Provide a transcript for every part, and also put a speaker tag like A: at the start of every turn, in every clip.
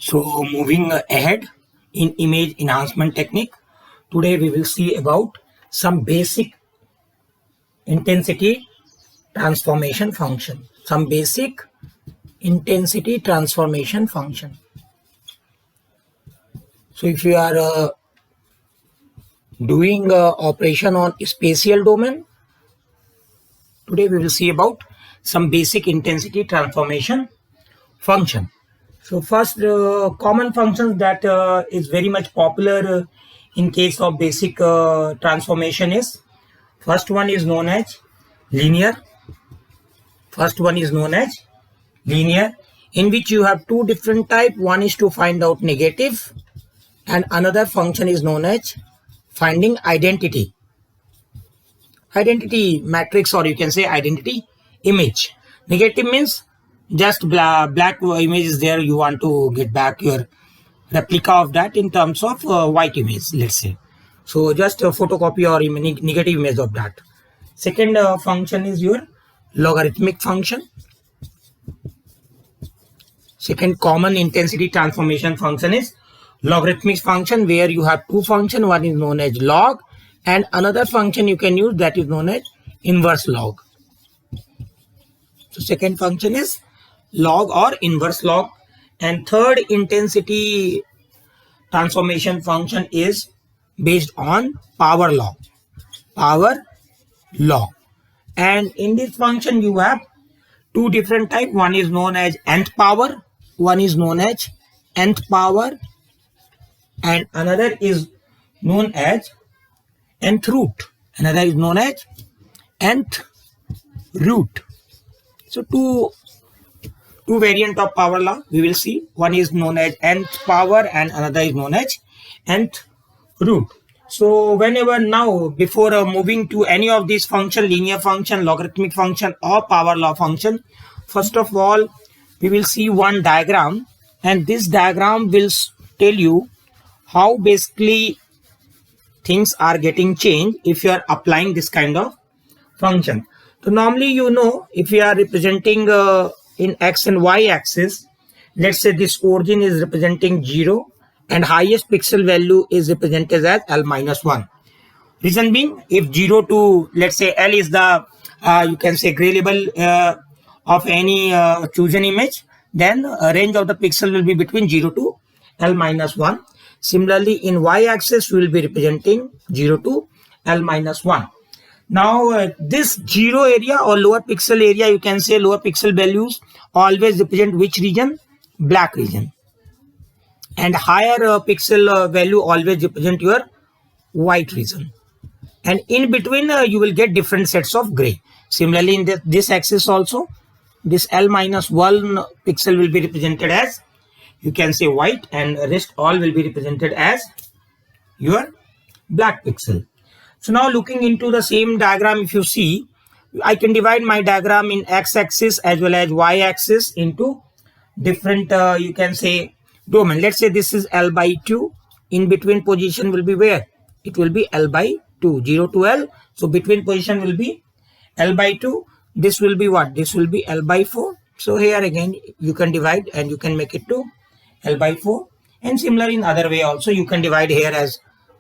A: So moving ahead in image enhancement technique, today we will see about some basic intensity transformation function. Some basic intensity transformation function. So if you are doing operation on spatial domain, today we will see about some basic intensity transformation function. So first common functions that is very much popular in case of basic transformation is, first one is known as linear. First one is known as linear, in which you have two different type. One is to find out negative and another function is known as finding identity matrix, or you can say identity image. Negative means just black image is there, you want to get back your replica of that in terms of white image, let's say. So just a photocopy or negative image of that. Second function is your logarithmic function. Second common intensity transformation function is logarithmic function, where you have two functions. One is known as log and another function you can use that is known as inverse log. So second function is log or inverse log. And third intensity transformation function is based on power law. And in this function you have two different types. One is known as nth power, one is known as nth power, and another is known as nth root. Another is known as nth root. So two variant of power law we will see. One is known as nth power and another is known as nth root. So whenever now, before moving to any of these function, linear function, logarithmic function or power law function, first of all we will see one diagram, and this diagram will tell you how basically things are getting changed if you are applying this kind of function. So normally, you know, if you are representing in x and y axis, let's say this origin is representing 0 and highest pixel value is represented as L minus 1. Reason being, if 0 to, let's say L is the you can say gray label of any chosen image, then range of the pixel will be between 0 to L minus 1. Similarly, in y axis we will be representing 0 to L minus 1. Now this 0 area or lower pixel area, you can say lower pixel values always represent which region? Black region. And higher pixel value always represent your white region. And in between you will get different sets of gray. Similarly, in this axis also, this L minus 1 pixel will be represented as, you can say, white, and rest all will be represented as your black pixel. So now looking into the same diagram, if you see, I can divide my diagram in x-axis as well as y-axis into different, you can say, domain. Let's say this is L by 2. In between position will be where? It will be L by 2, 0 to L. So between position will be L by 2. This will be what? This will be L by 4. So here again, you can divide and you can make it to L by 4. And similar in other way also, you can divide here as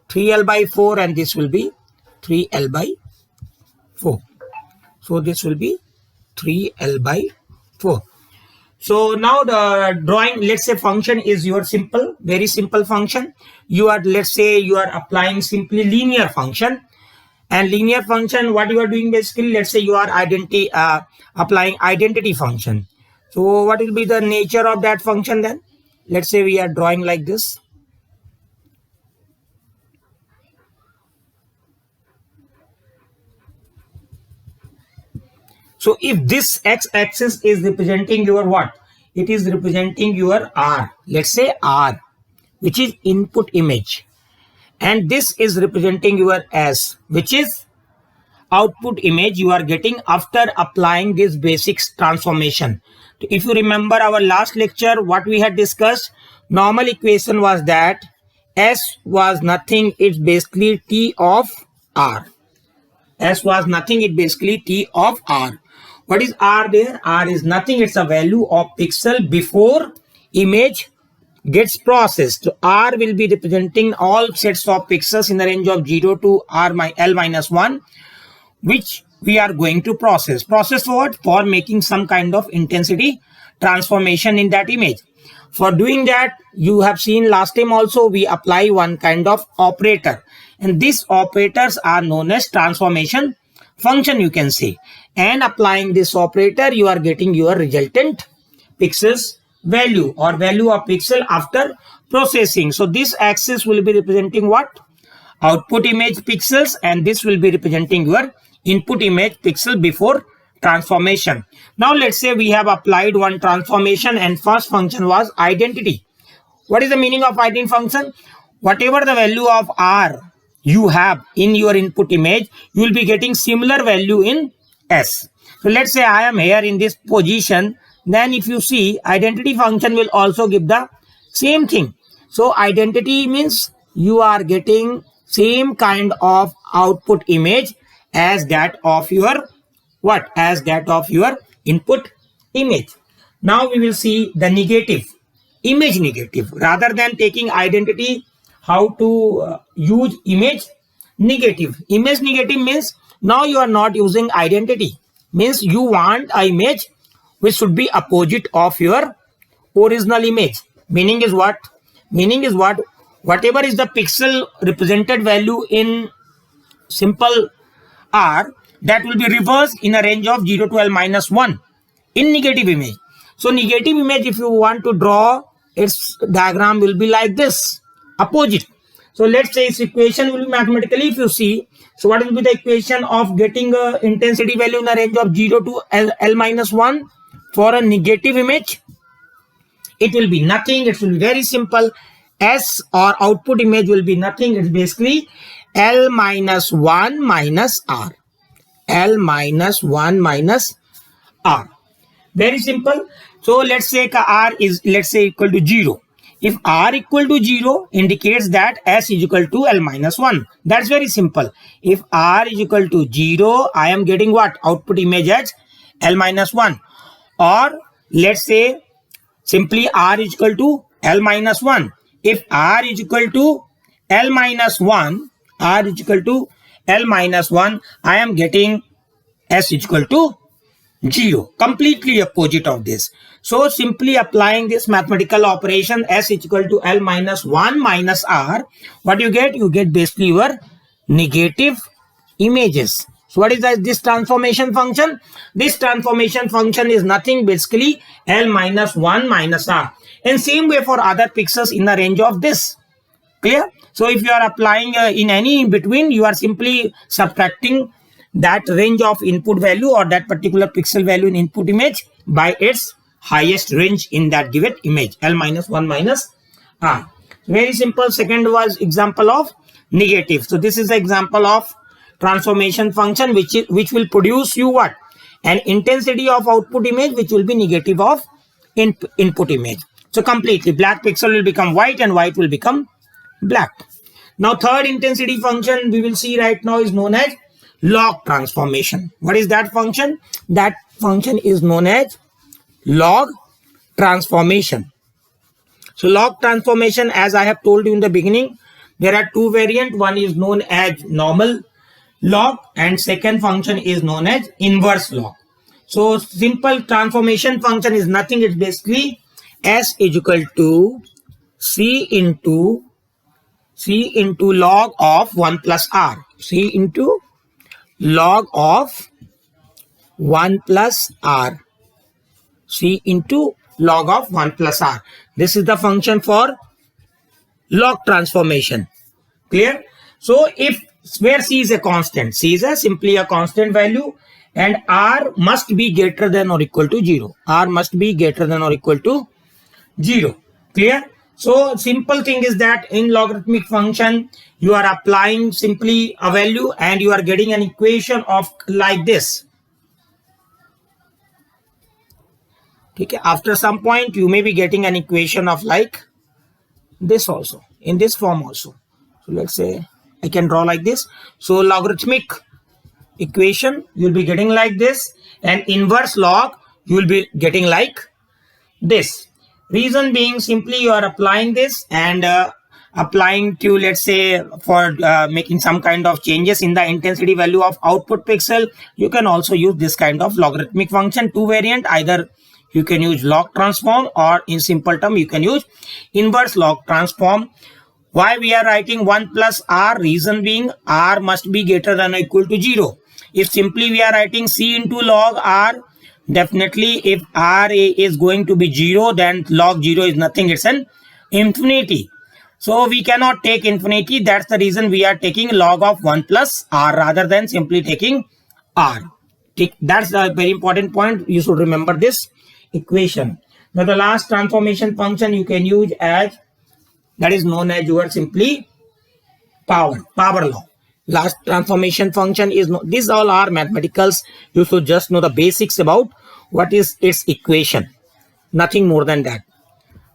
A: 3L by 4 and this will be 3L by 4. So this will be 3L by 4. So now the drawing, let's say function is your simple, very simple function. You are, let's say you are applying simply linear function. And linear function, what you are doing basically, let's say you are applying identity function. So what will be the nature of that function then? Let's say we are drawing like this. So if this x-axis is representing your what? It is representing your R. Let's say R, which is input image. And this is representing your S, which is output image you are getting after applying this basic transformation. If you remember our last lecture, what we had discussed, normal equation was that S was nothing, it's basically T of R. S was nothing, it basically T of R. What is R there? R is nothing, it's a value of pixel before image gets processed. So R will be representing all sets of pixels in the range of 0 to L minus 1, which we are going to process. Process for what? For making some kind of intensity transformation in that image. For doing that, you have seen last time also, we apply one kind of operator, and these operators are known as transformation function, you can say. And applying this operator, you are getting your resultant pixels value or value of pixel after processing. So this axis will be representing what? Output image pixels, and this will be representing your input image pixel before transformation. Now let's say we have applied one transformation, and first function was identity. What is the meaning of identity function? Whatever the value of R you have in your input image, you will be getting similar value in S. So let's say I am here in this position, then if you see, identity function will also give the same thing. So identity means you are getting same kind of output image as that of your what? As that of your input image. Now we will see the negative, image negative. Rather than taking identity, how to use image negative. Image negative means now you are not using identity. Means you want an image which should be opposite of your original image. Meaning is what? Meaning is what? Whatever is the pixel represented value in simple R, that will be reversed in a range of 0 to L minus 1 in negative image. So negative image, if you want to draw, its diagram will be like this, opposite. So let's say its equation will be mathematically, if you see, so what will be the equation of getting a intensity value in a range of 0 to L minus 1 for a negative image? It will be nothing. It will be very simple. S or output image will be nothing. It's basically L minus 1 minus R. L minus 1 minus R. Very simple. So let's say R is, let's say, equal to 0. If R equal to 0 indicates that S is equal to L minus 1. That's very simple. If R is equal to 0, I am getting what? Output image as L minus 1. Or let's say simply R is equal to L minus 1. If R is equal to L minus 1, R is equal to L minus 1, I am getting S is equal to 0. Completely opposite of this. So simply applying this mathematical operation, S is equal to L minus 1 minus R, what you get? You get basically your negative images. So what is this transformation function? This transformation function is nothing, basically L minus 1 minus R. And same way for other pixels in the range of this. Clear? So if you are applying in any in between, you are simply subtracting that range of input value or that particular pixel value in input image by its highest range in that given image, L minus 1 minus R. Very simple. Second was example of negative. So this is the example of transformation function which will produce you what? An intensity of output image which will be negative of input image. So completely black pixel will become white and white will become black. Now third intensity function we will see right now is known as log transformation. What is that function? That function is known as log transformation. So log transformation, as I have told you in the beginning, there are two variants. One is known as normal log and second function is known as inverse log. So simple transformation function is nothing. It's basically S is equal to C into log of 1 plus R. C into log of 1 plus R. C into log of 1 plus R. This is the function for log transformation. Clear? So if where C is a constant, C is simply a constant value and R must be greater than or equal to 0. R must be greater than or equal to 0. Clear? So simple thing is that in logarithmic function, you are applying simply a value and you are getting an equation of like this. Okay. After some point, you may be getting an equation of like this also, in this form also. So let's say I can draw like this. So logarithmic equation, you will be getting like this, and inverse log, you will be getting like this. Reason being, simply you are applying this and applying to, let's say, for making some kind of changes in the intensity value of output pixel. You can also use this kind of logarithmic function. Two variant, either you can use log transform, or in simple term you can use inverse log transform. Why we are writing 1 plus r? Reason being, r must be greater than or equal to 0. If simply we are writing c into log r, definitely if r is going to be 0, then log 0 is nothing, it's an infinity. So we cannot take infinity. That's the reason we are taking log of 1 plus r rather than simply taking r. That's a very important point. You should remember this equation. Now the last transformation function you can use as, that is known as your simply power law. Last transformation function is, these all are mathematicals. You should just know the basics about what is its equation, nothing more than that.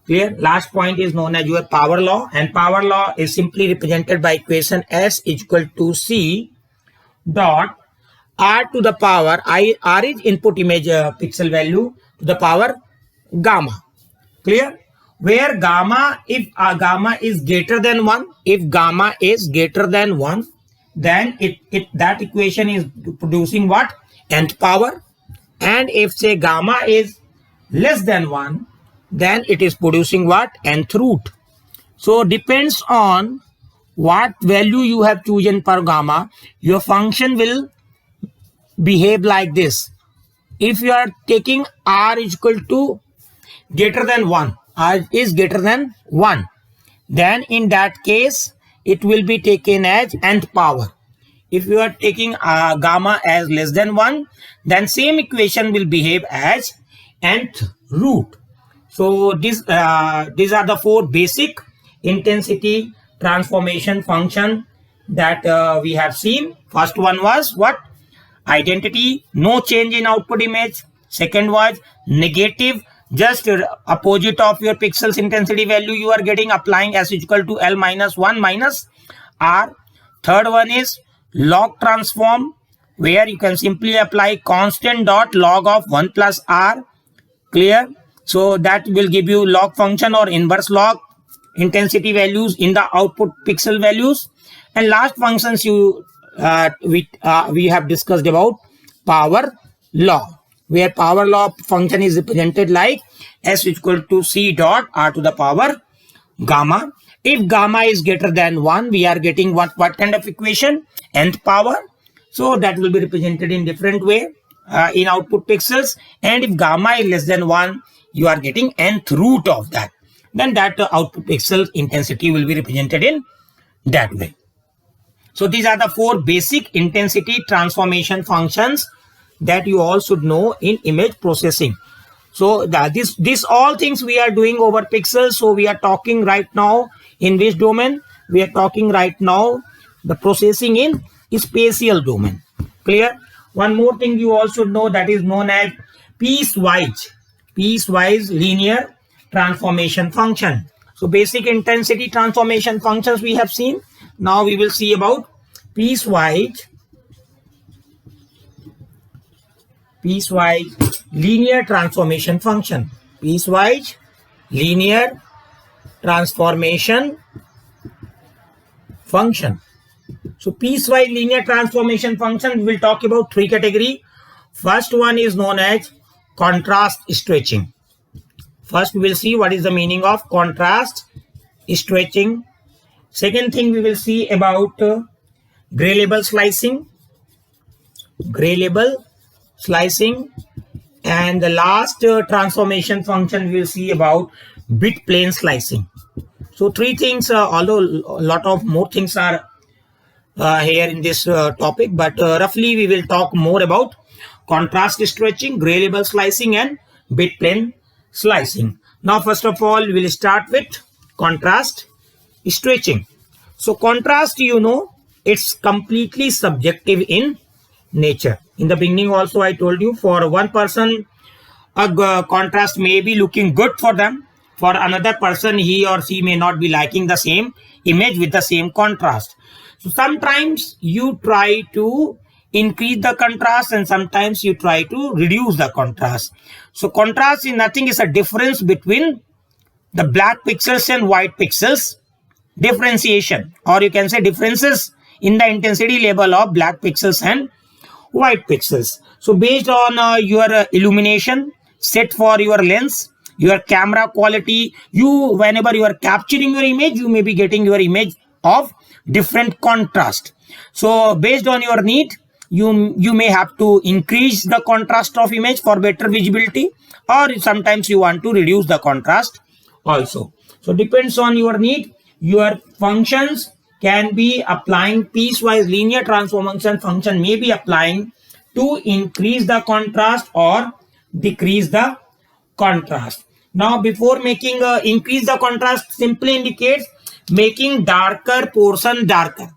A: Clear? Last point is known as your power law, and power law is simply represented by equation S is equal to C dot R to the power, R is input image pixel value, to the power gamma. Clear? Where gamma, if gamma is greater than 1, if gamma is greater than 1, then that equation is producing what? Nth power. And if say gamma is less than 1, then it is producing what? Nth root. So depends on what value you have chosen for gamma, your function will behave like this. If you are taking r is equal to greater than 1, r is greater than 1, then in that case it will be taken as nth power. If you are taking gamma as less than 1, then same equation will behave as nth root. So these are the 4 basic intensity transformation function that we have seen. First one was what? Identity, no change in output image. Second was negative, just opposite of your pixels intensity value you are getting, applying S is equal to L minus 1 minus R. Third one is log transform, where you can simply apply constant dot log of 1 plus R. Clear? So that will give you log function or inverse log intensity values in the output pixel values. And last functions we have discussed about power law, where power law function is represented like S is equal to C dot R to the power gamma. If gamma is greater than 1, we are getting what kind of equation? Nth power. So that will be represented in different way in output pixels. And if gamma is less than 1, you are getting nth root of that. Then that output pixel intensity will be represented in that way. So these are the 4 basic intensity transformation functions that you all should know in image processing. So this all things we are doing over pixels. So we are talking right now in which domain? We are talking right now the processing in spatial domain. Clear? One more thing you all should know, that is known as piecewise linear transformation function. So basic intensity transformation functions we have seen. Now we will see about piecewise linear transformation function. Piecewise linear transformation function. So piecewise linear transformation function, we will talk about 3 categories. First one is known as contrast stretching. First we will see what is the meaning of contrast stretching. Second thing we will see about gray label slicing. And the last transformation function we will see about bit plane slicing. So 3 things, although a lot of more things are here in this topic, but roughly we will talk more about contrast stretching, gray label slicing and bit plane slicing. Now first of all we will start with contrast stretching. So contrast, you know, it's completely subjective in nature. In the beginning also I told you, for one person a contrast may be looking good for them. For another person, he or she may not be liking the same image with the same contrast. So sometimes you try to increase the contrast and sometimes you try to reduce the contrast. So contrast is nothing, is a difference between the black pixels and white pixels differentiation, or you can say differences in the intensity level of black pixels and white pixels. So based on your illumination set for your lens, your camera quality, whenever you are capturing your image, you may be getting your image of different contrast. So based on your need, you may have to increase the contrast of image for better visibility, or sometimes you want to reduce the contrast also. So depends on your need. Your functions can be applying piecewise linear transformation function may be applying to increase the contrast or decrease the contrast. Now before making increase the contrast simply indicates making darker portion darker.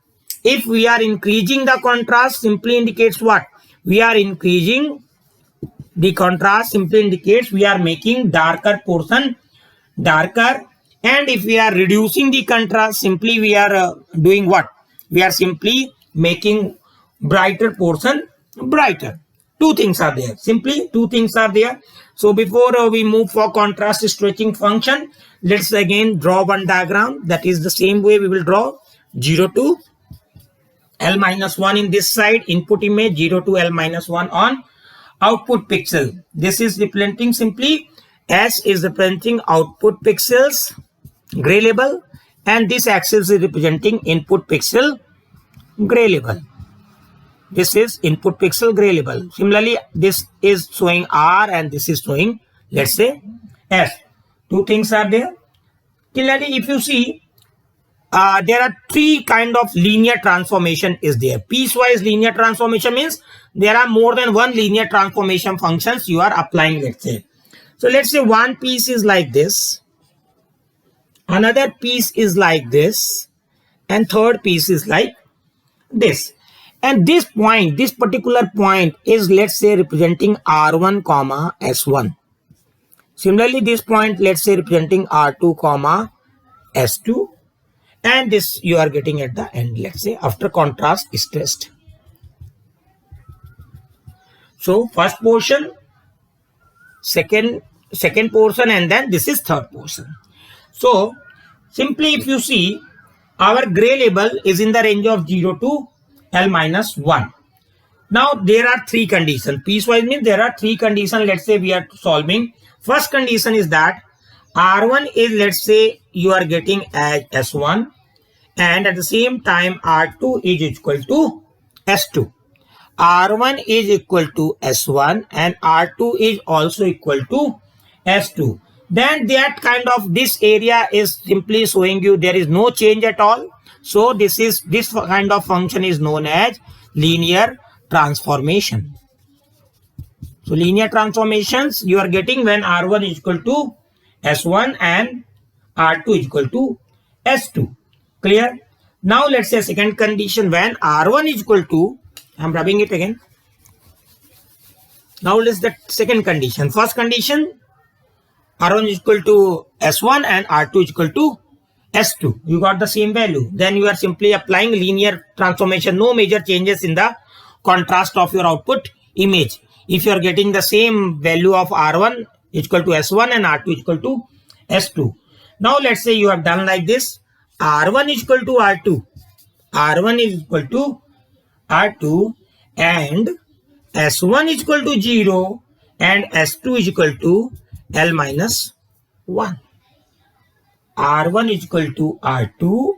A: If we are increasing the contrast, simply indicates what? We are increasing the contrast, simply indicates we are making darker portion darker. And if we are reducing the contrast, simply we are doing what? We are simply making brighter portion brighter. Two things are there. Simply two things are there. So before we move for contrast stretching function, let's again draw one diagram. That is the same way we will draw 0 to L minus 1 in this side input image, 0 to L minus 1 on output pixel. This is representing simply S is representing output pixels gray label, and this axis is representing input pixel gray label. This is input pixel gray label. Similarly, this is showing R and this is showing, let's say, S. Two things are there. Similarly, if you see, there are three kind of linear transformation is there. Piecewise linear transformation means there are more than one linear transformation functions you are applying, let's say. So let's say one piece is like this, another piece is like this, and third piece is like this. And this point, this particular point is, let's say, representing R1 comma S1. Similarly, this point, let's say, representing R2 comma S2. And this you are getting at the end, let's say, after contrast is stressed. So first portion, second portion, and then this is third portion. So simply if you see, our gray label is in the range of 0 to L minus 1. Now there are three conditions. Piecewise means there are three conditions, let's say, we are solving. First condition is that R1 is, let's say, you are getting as S1, and at the same time R2 is equal to S2. R1 is equal to S1 and R2 is also equal to S2. Then that kind of, this area is simply showing you there is no change at all. So this kind of function is known as linear transformation. So linear transformations you are getting when R1 is equal to S1 and R2 is equal to S2. Clear? Now let's say second condition, when R1 is equal to, I'm rubbing it again. Now let's the second condition. First condition, R1 is equal to S1 and R2 is equal to S2. You got the same value. Then you are simply applying linear transformation. No major changes in the contrast of your output image. If you are getting the same value of R1 is equal to S1 and R2 is equal to S2. Now let's say you have done like this. R1 is equal to R2. R1 is equal to R2 and S1 is equal to 0 and S2 is equal to L minus 1. R1 is equal to R2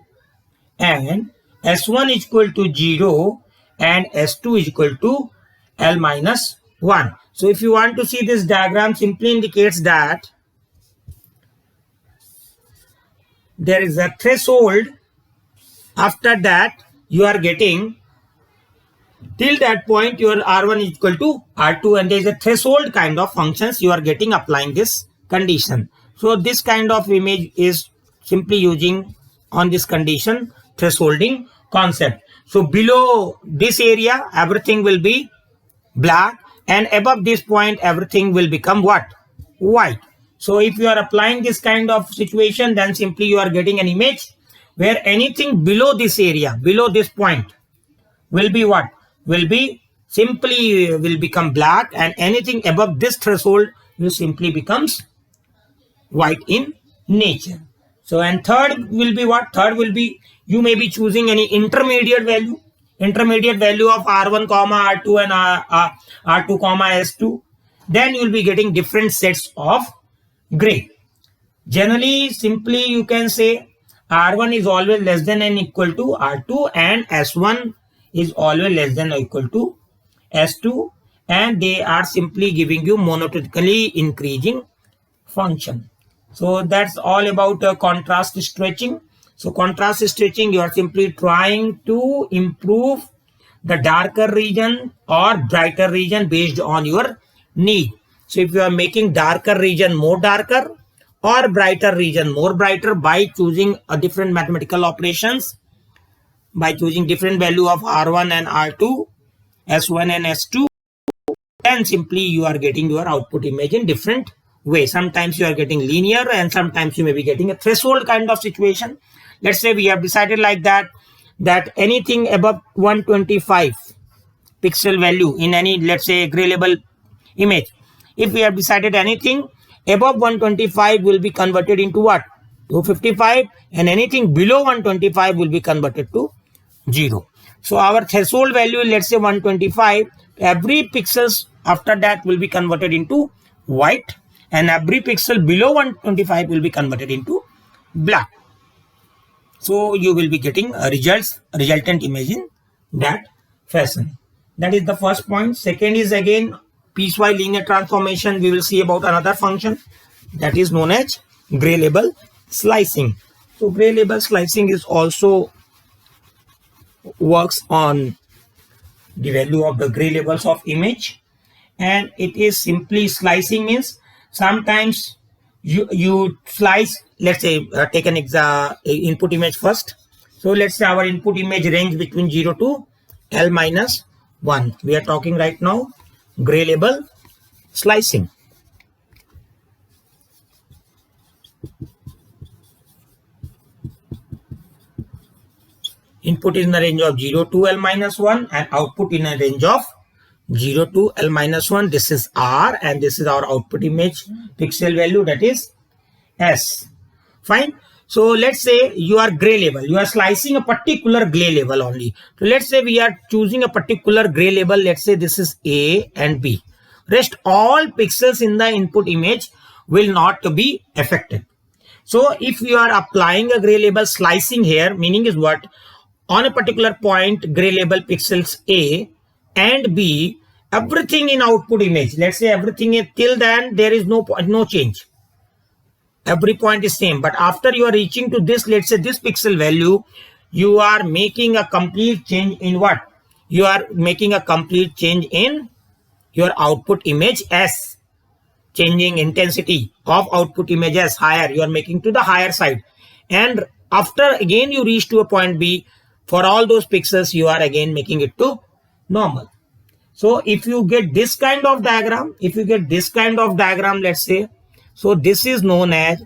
A: and S1 is equal to 0 and S2 is equal to L minus 1. So if you want to see this diagram, simply indicates that there is a threshold. After that you are getting, till that point your R1 is equal to R2, and there is a threshold kind of functions you are getting applying this condition. So this kind of image is simply using on this condition thresholding concept. So below this area everything will be black, and above this point everything will become what? White. So if you are applying this kind of situation, then simply you are getting an image where anything below this area, below this point, will be what? Will be simply will become black, and anything above this threshold will simply becomes white in nature. So, and third will be what? Third will be, you may be choosing any intermediate value of R1 comma R2 and R2 comma S2. Then you will be getting different sets of gray. Generally, simply you can say R1 is always less than and equal to R2 and S1 is always less than or equal to S2, and they are simply giving you monotonically increasing function. So that's all about contrast stretching. So contrast stretching, you are simply trying to improve the darker region or brighter region based on your need. So if you are making darker region more darker or brighter region more brighter by choosing a different mathematical operations, by choosing different value of R1 and R2, S1 and S2, then simply you are getting your output image in different way. Sometimes you are getting linear and sometimes you may be getting a threshold kind of situation. Let's say we have decided like that anything above 125 pixel value in any, let's say, gray label image, if we have decided anything above 125 will be converted into what? 255, and anything below 125 will be converted to 0. So our threshold value, let's say 125, every pixels after that will be converted into white, and every pixel below 125 will be converted into black. So you will be getting a resultant image in that fashion. That is the first point. Second is again piecewise linear transformation. We will see about another function that is known as gray label slicing. So gray label slicing is also works on the value of the gray labels of image, and it is simply slicing means sometimes you slice, let's say take an input image first. So let's say our input image range between 0 to L minus 1. We are talking right now gray label slicing. Input is in the range of 0 to L minus 1 and output in a range of 0 to L minus 1. This is R and this is our output image pixel value, that is S. Fine. So let's say you are gray label. You are slicing a particular gray label only. So let's say we are choosing a particular gray label. Let's say this is A and B. Rest all pixels in the input image will not be affected. So if you are applying a gray label slicing here, meaning is what? On a particular point, gray label pixels A and B, everything in output image, let's say everything is till then there is no change. Every point is same, but after you are reaching to this, let's say this pixel value, you are making a complete change in what? You are making a complete change in your output image S. Changing intensity of output image as higher, you are making to the higher side, and after again you reach to a point B, for all those pixels you are again making it to normal. So if you get this kind of diagram, let's say, so this is known as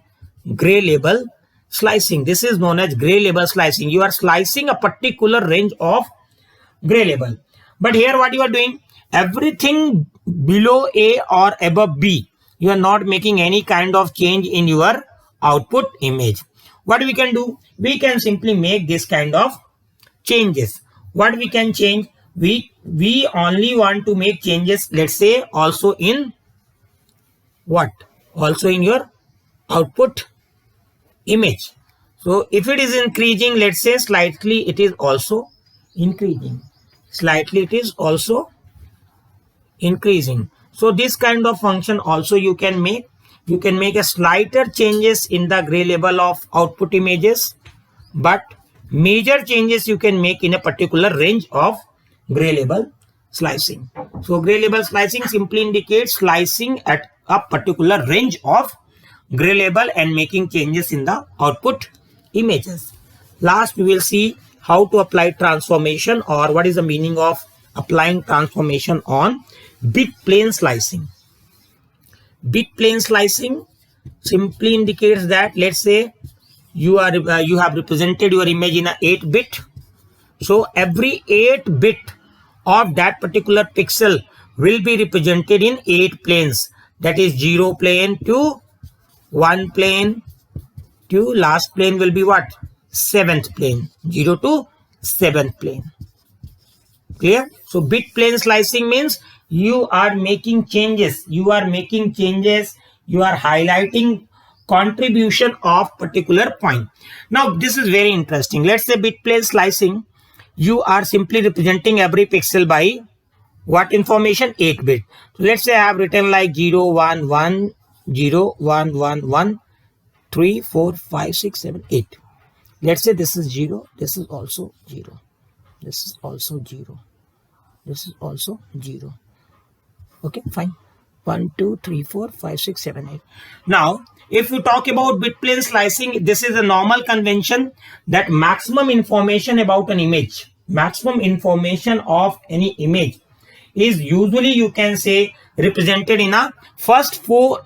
A: gray label slicing. This is known as gray label slicing. You are slicing a particular range of gray label, but here what you are doing, everything below A or above B, you are not making any kind of change in your output image. What we can do, we can simply make this kind of changes. What we can change, we only want to make changes, let's say also in what? Also in your output image. So if it is increasing, let's say slightly it is also increasing. Slightly it is also increasing. So this kind of function also you can make. You can make a slighter changes in the gray label of output images, but major changes you can make in a particular range of gray label slicing. So gray label slicing simply indicates slicing at a particular range of gray label and making changes in the output images. Last, we will see how to apply transformation, or what is the meaning of applying transformation on bit plane slicing. Bit plane slicing simply indicates that, let's say you have represented your image in a 8-bit. So every 8 bit of that particular pixel will be represented in 8 planes. That is 0 plane to 1 plane to last plane will be what? 7th plane. 0 to 7th plane. Clear? So bit plane slicing means you are making changes. You are highlighting contribution of particular point. Now this is very interesting. Let's say bit plane slicing, you are simply representing every pixel by what information? 8 bit. So let's say I have written like 0 1 1 0 1 1 1 3 4 5 6 7 8. Let's say this is 0, this is also 0, this is also 0, this is also 0. Okay, fine. 1 2 3 4 5 6 7 8. Now if you talk about bit plane slicing, this is a normal convention that maximum information about an image, maximum information of any image is usually, you can say, represented in a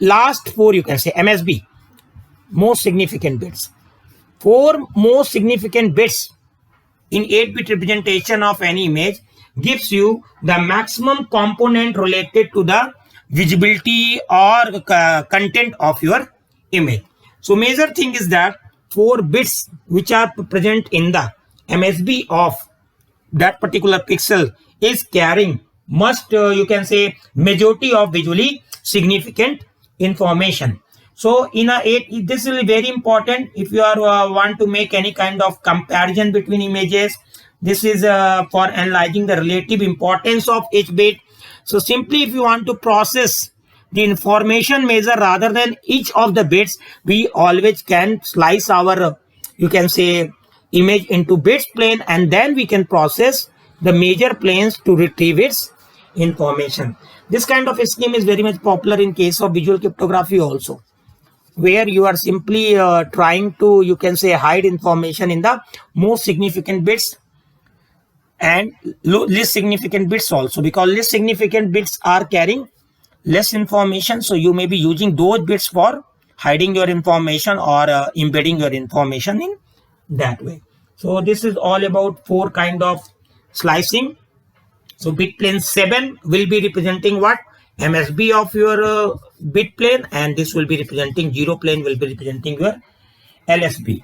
A: last four, you can say MSB, most significant bits. 4 most significant bits in 8-bit representation of any image gives you the maximum component related to the visibility or content of your image. So major thing is that 4 bits which are present in the MSB of that particular pixel is carrying you can say majority of visually significant information. So in a 8, this is very important if you are want to make any kind of comparison between images. This is for analyzing the relative importance of each bit. So simply if you want to process the information measure rather than each of the bits, we always can slice our you can say image into bits plane, and then we can process the major planes to retrieve its information. This kind of scheme is very much popular in case of visual cryptography also, where you are simply trying to, you can say, hide information in the most significant bits and least significant bits also, because least significant bits are carrying less information. So you may be using those bits for hiding your information or embedding your information in that way. So this is all about 4 kind of slicing. So bit plane 7 will be representing what? MSB of your bit plane, and this will be representing 0 plane will be representing your LSB.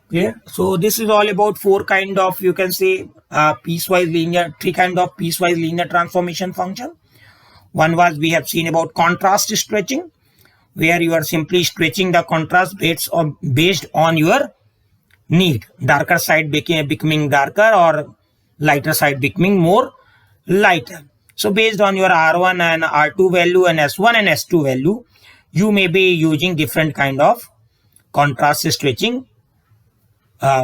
A: Clear? So this is all about 4 kind of, you can say, piecewise linear, 3 kind of piecewise linear transformation function. One was we have seen about contrast stretching, where you are simply stretching the contrast based on your need. Darker side becoming darker or lighter side becoming more lighter. So based on your R1 and R2 value and S1 and S2 value, you may be using different kind of contrast stretching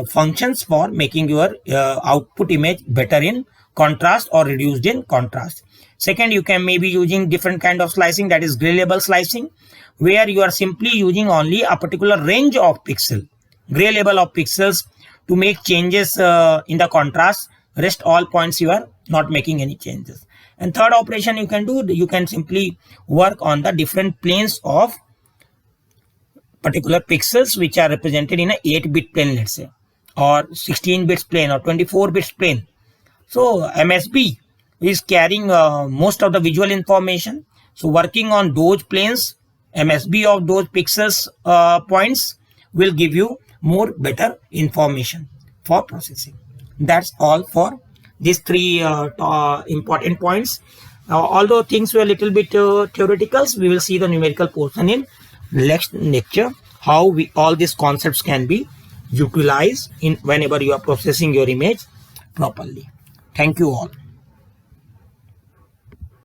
A: functions for making your output image better in contrast or reduced in contrast. Second, you can maybe using different kind of slicing, that is gray label slicing, where you are simply using only a particular range of pixel, gray label of pixels to make changes in the contrast. Rest all points you are not making any changes. And third operation you can do, you can simply work on the different planes of particular pixels which are represented in a 8-bit plane, let's say, or 16 bits plane or 24 bits plane. So MSB is carrying most of the visual information. So working on those planes, MSB of those pixels points will give you more better information for processing. That's all for these 3 important points. Although things were a little bit theoretical, we will see the numerical portion in next lecture, how all these concepts can be utilized in whenever you are processing your image properly. Thank you all.